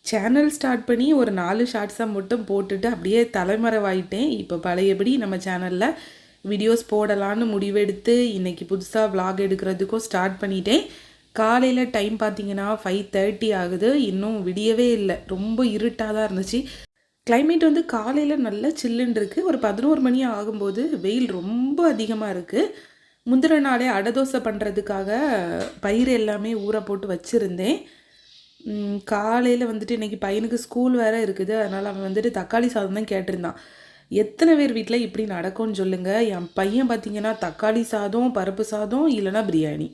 Channel start பண்ணி ஒரு 4 ஷார்ட்ஸாக மட்டும் போட்டுட்டு அப்படியே தலைமறைவாயிட்டேன். இப்போ பழையபடி நம்ம சேனலில் வீடியோஸ் போடலான்னு முடிவெடுத்து இன்றைக்கி புதுசாக vlog எடுக்கிறதுக்கும் ஸ்டார்ட் பண்ணிட்டேன். காலையில் டைம் பார்த்தீங்கன்னா 5:30 ஆகுது. இன்னும் விடியவே இல்லை, ரொம்ப இருட்டாக தான் இருந்துச்சு. கிளைமேட் வந்து காலையில் நல்லா சில்லுன்னு இருக்குது. ஒரு 11 மணி ஆகும்போது வெயில் ரொம்ப அதிகமாக இருக்குது. முந்தின நாளே அடை தோசை பண்ணுறதுக்காக பயிர் எல்லாமே ஊற போட்டு வச்சுருந்தேன். காலையில் வந்துட்டு இன்றைக்கி பையனுக்கு ஸ்கூல் வேறு இருக்குது. அதனால் அவன் வந்துட்டு தக்காளி சாதம் தான் கேட்டிருந்தான். எத்தனை பேர் வீட்டில் இப்படி நடக்கும்னு சொல்லுங்கள். என் பையன் பார்த்திங்கன்னா தக்காளி சாதம், பருப்பு சாதம், இல்லைனா பிரியாணி.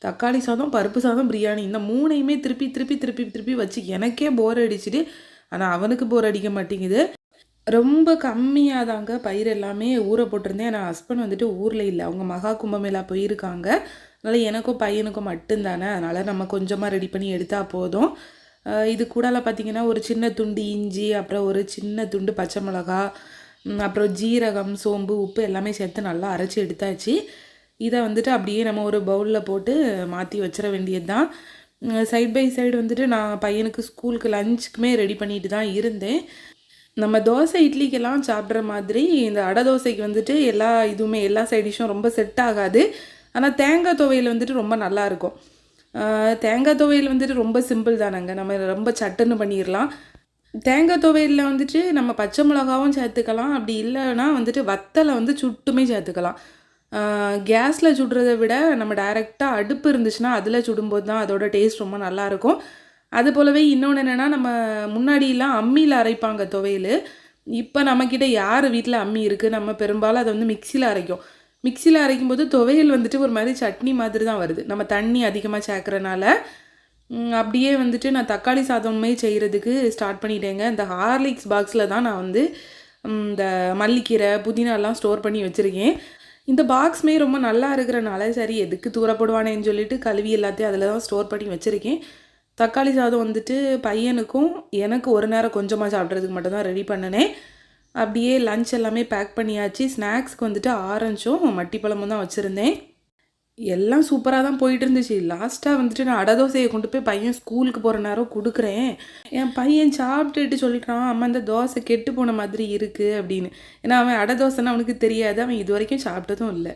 தக்காளி சாதம், பருப்பு சாதம், பிரியாணி, இந்த மூணையுமே திருப்பி திருப்பி திருப்பி திருப்பி வச்சு எனக்கே போர் அடிச்சுட்டு, ஆனால் அவனுக்கு போர் அடிக்க மாட்டேங்குது. ரொம்ப கம்மியாக தாங்க பயிர் எல்லாமே ஊற போட்டிருந்தேன். நான் ஹஸ்பண்ட் வந்துட்டு ஊரில் இல்லை, அவங்க மகா கும்பமேளா போயிருக்காங்க. அதனால் எனக்கும் பையனுக்கும் மட்டும்தானே, அதனால் நம்ம கொஞ்சமாக ரெடி பண்ணி எடுத்தால் போதும். இது கூடலாம் பார்த்திங்கன்னா ஒரு சின்ன துண்டு இஞ்சி, அப்புறம் ஒரு சின்ன துண்டு பச்சை மிளகா, அப்புறம் ஜீரகம், சோம்பு, உப்பு எல்லாமே சேர்த்து நல்லா அரைச்சி எடுத்தாச்சு. இதை வந்துட்டு அப்படியே நம்ம ஒரு பவுலில் போட்டு மாற்றி வச்சிட வேண்டியது தான். சைட் பை சைடு வந்துட்டு நான் பையனுக்கு ஸ்கூலுக்கு லஞ்சுக்குமே ரெடி பண்ணிட்டு தான் இருந்தேன். நம்ம தோசை இட்லிக்கெல்லாம் சாப்பிட்ற மாதிரி இந்த அடை தோசைக்கு வந்துட்டு எல்லா சைட் டிஷ்ஷும் ரொம்ப செட் ஆகாது. ஆனால் தேங்காய் துவையல் வந்துட்டு ரொம்ப நல்லாயிருக்கும். தேங்காய் துவையல் வந்துட்டு ரொம்ப சிம்பிள் தானங்க, நம்ம ரொம்ப சட்டுன்னு பண்ணிடலாம். தேங்காய் துவையலில் வந்துட்டு நம்ம பச்சை மிளகாவும் சேர்த்துக்கலாம், அப்படி இல்லைன்னா வந்துட்டு வத்தலை வந்து சுட்டுமே சேர்த்துக்கலாம். கேஸில் சுடுறதை விட நம்ம டைரெக்டாக அடுப்பு இருந்துச்சுன்னா அதில் சுடும்போது தான் அதோட டேஸ்ட் ரொம்ப நல்லாயிருக்கும். அது போலவே இன்னொன்று என்னென்னா, நம்ம முன்னாடியெல்லாம் அம்மியில் அரைப்பாங்க துவையல். இப்போ நம்மக்கிட்ட யார் வீட்டில் அம்மி இருக்குது? நம்ம பெரும்பாலும் அதை வந்து மிக்சியில் அரைக்கும். மிக்சியில் அரைக்கும்போது துவையல் வந்துட்டு ஒரு மாதிரி சட்னி மாதிரி தான் வருது, நம்ம தண்ணி அதிகமாக சேர்க்குறனால. அப்படியே வந்துட்டு நான் தக்காளி சாதமே செய்கிறதுக்கு ஸ்டார்ட் பண்ணிட்டேங்க. இந்த ஹார்லிக்ஸ் பாக்ஸில் தான் நான் வந்து இந்த மல்லிக்கீரை, புதினாலாம் ஸ்டோர் பண்ணி வச்சுருக்கேன். இந்த பாக்ஸுமே ரொம்ப நல்லா இருக்கிறனால சரி எதுக்கு தூரப்படுவானேன்னு சொல்லிட்டு கழுவி எல்லாத்தையும் அதில் தான் ஸ்டோர் பண்ணி வச்சுருக்கேன். தக்காளி சாதம் வந்துட்டு பையனுக்கும் எனக்கு ஒரு நேரம் கொஞ்சமாக சாப்பிட்றதுக்கு மட்டும்தான் ரெடி பண்ணினேன். அப்படியே லஞ்ச் எல்லாமே பேக் பண்ணியாச்சு. ஸ்நாக்ஸ்க்கு வந்துட்டு ஆரஞ்சும் மட்டிப்பழமும் தான் வச்சுருந்தேன். எல்லாம் சூப்பராக தான் போயிட்டு இருந்துச்சு. லாஸ்ட்டாக வந்துட்டு நான் அடை தோசையை கொண்டு போய் பையன் ஸ்கூலுக்கு போகிற நேரம் கொடுக்குறேன். என் பையன் சாப்பிட்டுட்டு சொல்லிட்டான், அம்மா இந்த தோசை கெட்டு போன மாதிரி இருக்குது அப்படின்னு. ஏன்னா அவன் அடை தோசைன்னா அவனுக்கு தெரியாது, அவன் இது வரைக்கும் சாப்பிட்டதும் இல்லை.